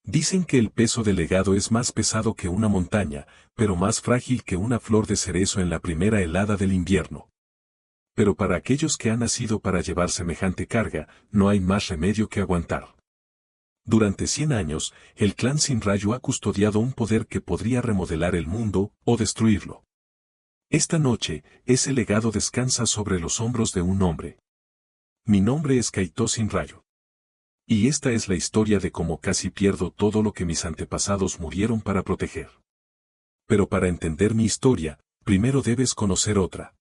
Dicen que el peso del legado es más pesado que una montaña, pero más frágil que una flor de cerezo en la primera helada del invierno. Pero para aquellos que han nacido para llevar semejante carga, no hay más remedio que aguantar. Durante 100 años, el clan Shinryu ha custodiado un poder que podría remodelar el mundo o destruirlo. Esta noche, ese legado descansa sobre los hombros de un hombre. Mi nombre es Kaito Shinryu. Y esta es la historia de cómo casi pierdo todo lo que mis antepasados murieron para proteger. Pero para entender mi historia, primero debes conocer otra.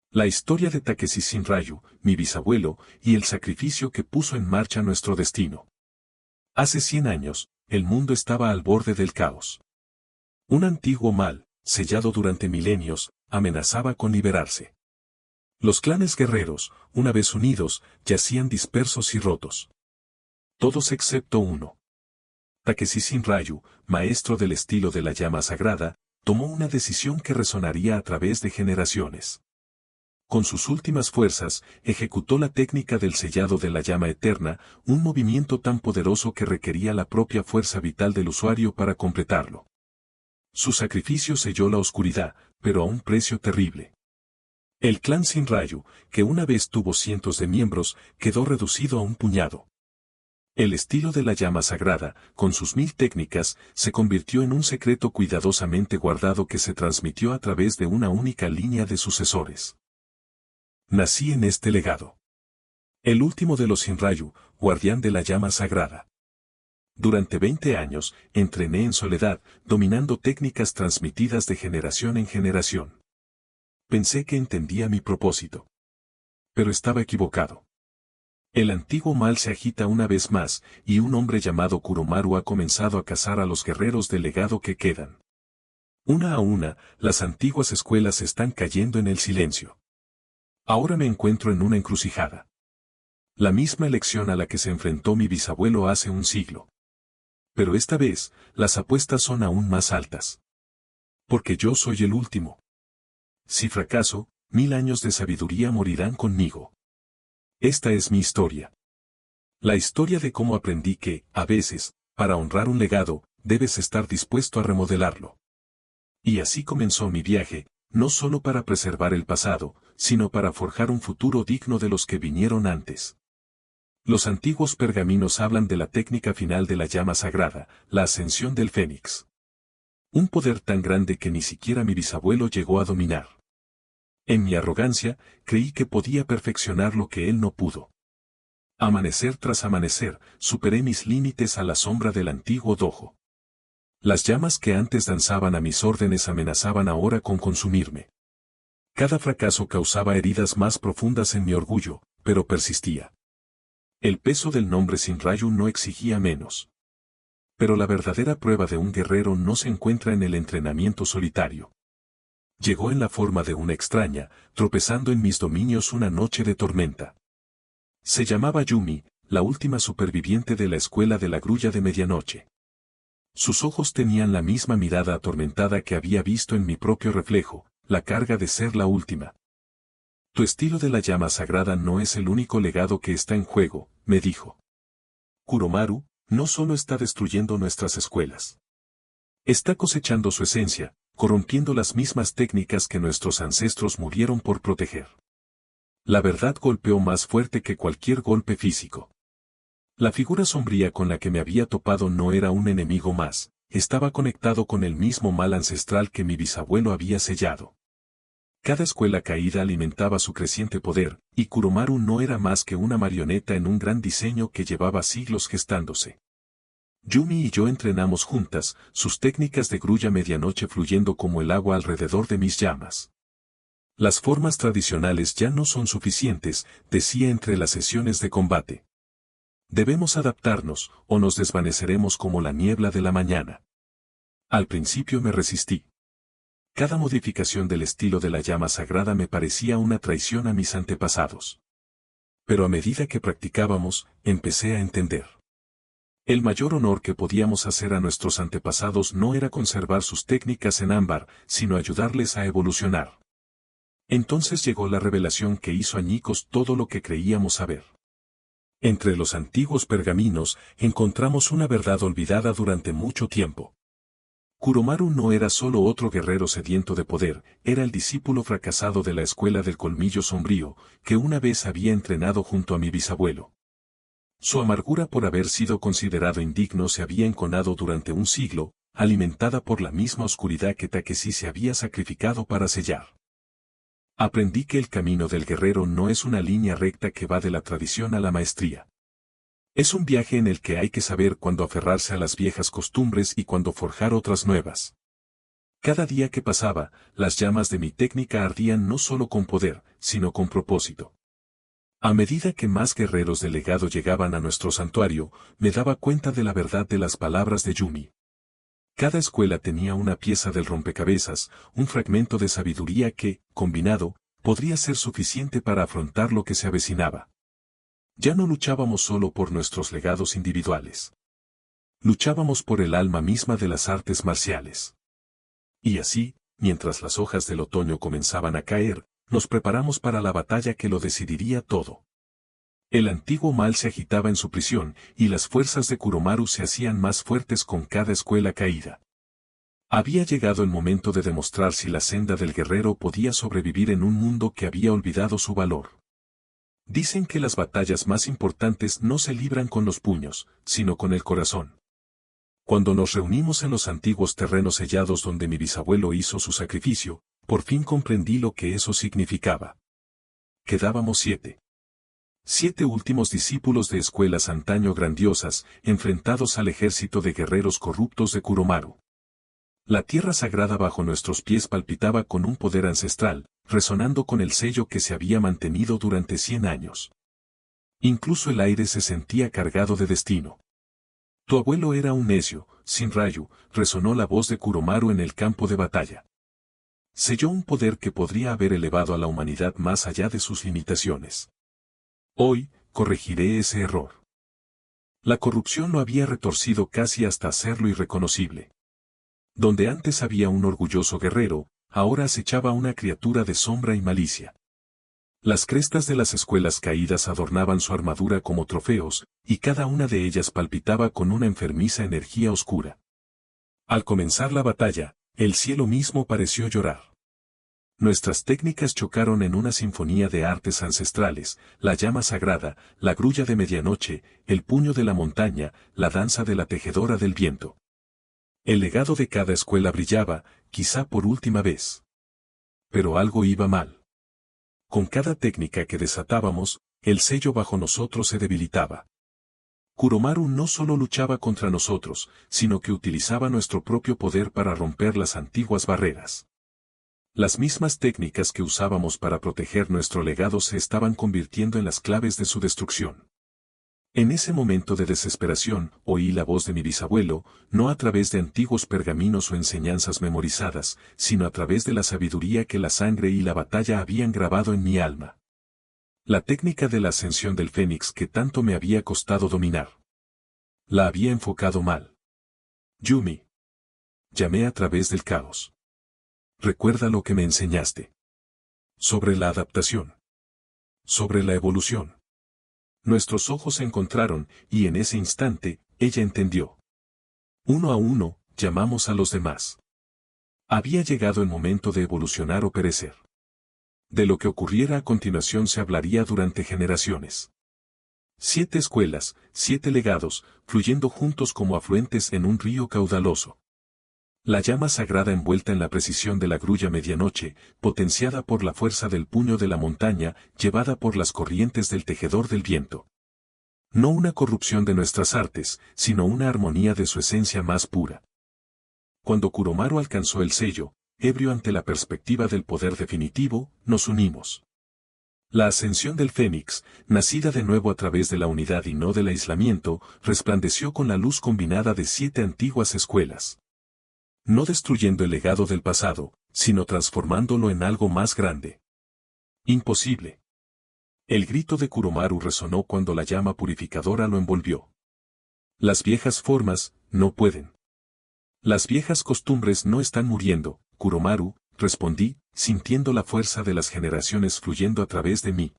La historia de Takeshi Shinryu, mi bisabuelo, y el sacrificio que puso en marcha nuestro destino. Hace 100 años, el mundo estaba al borde del caos. Un antiguo mal, sellado durante milenios, amenazaba con liberarse. Los clanes guerreros, una vez unidos, yacían dispersos y rotos. Todos excepto uno. Takeshi Shinryu, maestro del estilo de la llama sagrada, tomó una decisión que resonaría a través de generaciones. Con sus últimas fuerzas, ejecutó la técnica del sellado de la llama eterna, un movimiento tan poderoso que requería la propia fuerza vital del usuario para completarlo. Su sacrificio selló la oscuridad, pero a un precio terrible. El clan Shinryu, que una vez tuvo cientos de miembros, quedó reducido a un puñado. El estilo de la llama sagrada, con sus 1000 técnicas, se convirtió en un secreto cuidadosamente guardado que se transmitió a través de una única línea de sucesores. Nací en este legado. El último de los Shinryu, guardián de la llama sagrada. Durante 20 años, entrené en soledad, dominando técnicas transmitidas de generación en generación. Pensé que entendía mi propósito. Pero estaba equivocado. El antiguo mal se agita una vez más, y un hombre llamado Kuromaru ha comenzado a cazar a los guerreros del legado que quedan. Una a una, las antiguas escuelas están cayendo en el silencio. Ahora me encuentro en una encrucijada. La misma elección a la que se enfrentó mi bisabuelo hace un siglo. Pero esta vez, las apuestas son aún más altas. Porque yo soy el último. Si fracaso, 1000 años de sabiduría morirán conmigo. Esta es mi historia. La historia de cómo aprendí que, a veces, para honrar un legado, debes estar dispuesto a remodelarlo. Y así comenzó mi viaje, no solo para preservar el pasado, sino para forjar un futuro digno de los que vinieron antes. Los antiguos pergaminos hablan de la técnica final de la llama sagrada, la ascensión del Fénix. Un poder tan grande que ni siquiera mi bisabuelo llegó a dominar. En mi arrogancia, creí que podía perfeccionar lo que él no pudo. Amanecer tras amanecer, superé mis límites a la sombra del antiguo dojo. Las llamas que antes danzaban a mis órdenes amenazaban ahora con consumirme. Cada fracaso causaba heridas más profundas en mi orgullo, pero persistía. El peso del nombre Shinryu no exigía menos. Pero la verdadera prueba de un guerrero no se encuentra en el entrenamiento solitario. Llegó en la forma de una extraña, tropezando en mis dominios una noche de tormenta. Se llamaba Yumi, la última superviviente de la escuela de la grulla de medianoche. Sus ojos tenían la misma mirada atormentada que había visto en mi propio reflejo, la carga de ser la última. Tu estilo de la llama sagrada no es el único legado que está en juego, me dijo. Kuromaru, no solo está destruyendo nuestras escuelas. Está cosechando su esencia, corrompiendo las mismas técnicas que nuestros ancestros murieron por proteger. La verdad golpeó más fuerte que cualquier golpe físico. La figura sombría con la que me había topado no era un enemigo más, estaba conectado con el mismo mal ancestral que mi bisabuelo había sellado. Cada escuela caída alimentaba su creciente poder, y Kuromaru no era más que una marioneta en un gran diseño que llevaba siglos gestándose. Yumi y yo entrenamos juntas, sus técnicas de grulla medianoche fluyendo como el agua alrededor de mis llamas. Las formas tradicionales ya no son suficientes, decía entre las sesiones de combate. Debemos adaptarnos, o nos desvaneceremos como la niebla de la mañana. Al principio me resistí. Cada modificación del estilo de la llama sagrada me parecía una traición a mis antepasados. Pero a medida que practicábamos, empecé a entender. El mayor honor que podíamos hacer a nuestros antepasados no era conservar sus técnicas en ámbar, sino ayudarles a evolucionar. Entonces llegó la revelación que hizo añicos todo lo que creíamos saber. Entre los antiguos pergaminos encontramos una verdad olvidada durante mucho tiempo. Kuromaru no era solo otro guerrero sediento de poder, era el discípulo fracasado de la escuela del colmillo sombrío, que una vez había entrenado junto a mi bisabuelo. Su amargura por haber sido considerado indigno se había enconado durante un siglo, alimentada por la misma oscuridad que Takeshi se había sacrificado para sellar. Aprendí que el camino del guerrero no es una línea recta que va de la tradición a la maestría. Es un viaje en el que hay que saber cuándo aferrarse a las viejas costumbres y cuándo forjar otras nuevas. Cada día que pasaba, las llamas de mi técnica ardían no solo con poder, sino con propósito. A medida que más guerreros del legado llegaban a nuestro santuario, me daba cuenta de la verdad de las palabras de Yumi. Cada escuela tenía una pieza del rompecabezas, un fragmento de sabiduría que, combinado, podría ser suficiente para afrontar lo que se avecinaba. Ya no luchábamos solo por nuestros legados individuales. Luchábamos por el alma misma de las artes marciales. Y así, mientras las hojas del otoño comenzaban a caer, nos preparamos para la batalla que lo decidiría todo. El antiguo mal se agitaba en su prisión, y las fuerzas de Kuromaru se hacían más fuertes con cada escuela caída. Había llegado el momento de demostrar si la senda del guerrero podía sobrevivir en un mundo que había olvidado su valor. Dicen que las batallas más importantes no se libran con los puños, sino con el corazón. Cuando nos reunimos en los antiguos terrenos sellados donde mi bisabuelo hizo su sacrificio, por fin comprendí lo que eso significaba. Quedábamos 7 últimos discípulos de escuelas antaño grandiosas, enfrentados al ejército de guerreros corruptos de Kuromaru. La tierra sagrada bajo nuestros pies palpitaba con un poder ancestral, resonando con el sello que se había mantenido durante 100 años. Incluso el aire se sentía cargado de destino. Tu abuelo era un necio, sin rayo, resonó la voz de Kuromaru en el campo de batalla. Selló un poder que podría haber elevado a la humanidad más allá de sus limitaciones. Hoy, corregiré ese error. La corrupción lo había retorcido casi hasta hacerlo irreconocible. Donde antes había un orgulloso guerrero, ahora acechaba una criatura de sombra y malicia. Las crestas de las escuelas caídas adornaban su armadura como trofeos, y cada una de ellas palpitaba con una enfermiza energía oscura. Al comenzar la batalla, el cielo mismo pareció llorar. Nuestras técnicas chocaron en una sinfonía de artes ancestrales, la llama sagrada, la grulla de medianoche, el puño de la montaña, la danza de la tejedora del viento. El legado de cada escuela brillaba, quizá por última vez. Pero algo iba mal. Con cada técnica que desatábamos, el sello bajo nosotros se debilitaba. Kuromaru no solo luchaba contra nosotros, sino que utilizaba nuestro propio poder para romper las antiguas barreras. Las mismas técnicas que usábamos para proteger nuestro legado se estaban convirtiendo en las claves de su destrucción. En ese momento de desesperación, oí la voz de mi bisabuelo, no a través de antiguos pergaminos o enseñanzas memorizadas, sino a través de la sabiduría que la sangre y la batalla habían grabado en mi alma. La técnica de la ascensión del Fénix que tanto me había costado dominar. La había enfocado mal. Yumi. Llamé a través del caos. Recuerda lo que me enseñaste. Sobre la adaptación. Sobre la evolución. Nuestros ojos se encontraron, y en ese instante, ella entendió. Uno a uno, llamamos a los demás. Había llegado el momento de evolucionar o perecer. De lo que ocurriera a continuación se hablaría durante generaciones. 7 escuelas, 7 legados, fluyendo juntos como afluentes en un río caudaloso. La llama sagrada envuelta en la precisión de la grulla medianoche, potenciada por la fuerza del puño de la montaña, llevada por las corrientes del tejedor del viento. No una corrupción de nuestras artes, sino una armonía de su esencia más pura. Cuando Kuromaru alcanzó el sello, ebrio ante la perspectiva del poder definitivo, nos unimos. La ascensión del Fénix, nacida de nuevo a través de la unidad y no del aislamiento, resplandeció con la luz combinada de 7 antiguas escuelas. No destruyendo el legado del pasado, sino transformándolo en algo más grande. Imposible. El grito de Kuromaru resonó cuando la llama purificadora lo envolvió. Las viejas formas, no pueden. Las viejas costumbres no están muriendo, Kuromaru, respondí, sintiendo la fuerza de las generaciones fluyendo a través de mí.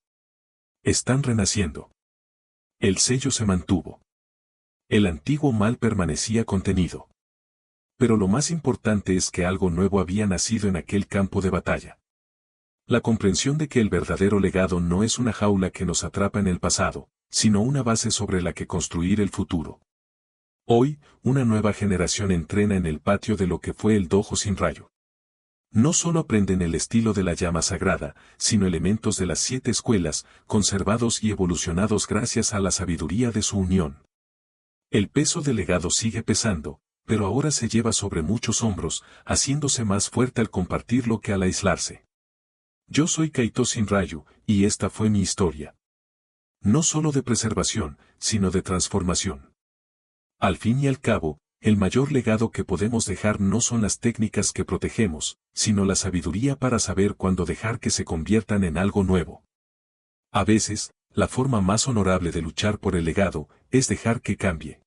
Están renaciendo. El sello se mantuvo. El antiguo mal permanecía contenido. Pero lo más importante es que algo nuevo había nacido en aquel campo de batalla. La comprensión de que el verdadero legado no es una jaula que nos atrapa en el pasado, sino una base sobre la que construir el futuro. Hoy, una nueva generación entrena en el patio de lo que fue el Dojo sin rayo. No solo aprenden el estilo de la llama sagrada, sino elementos de las 7 escuelas, conservados y evolucionados gracias a la sabiduría de su unión. El peso del legado sigue pesando, pero ahora se lleva sobre muchos hombros, haciéndose más fuerte al compartirlo que al aislarse. Yo soy Kaito Shinryu, y esta fue mi historia. No solo de preservación, sino de transformación. Al fin y al cabo, el mayor legado que podemos dejar no son las técnicas que protegemos, sino la sabiduría para saber cuándo dejar que se conviertan en algo nuevo. A veces, la forma más honorable de luchar por el legado es dejar que cambie.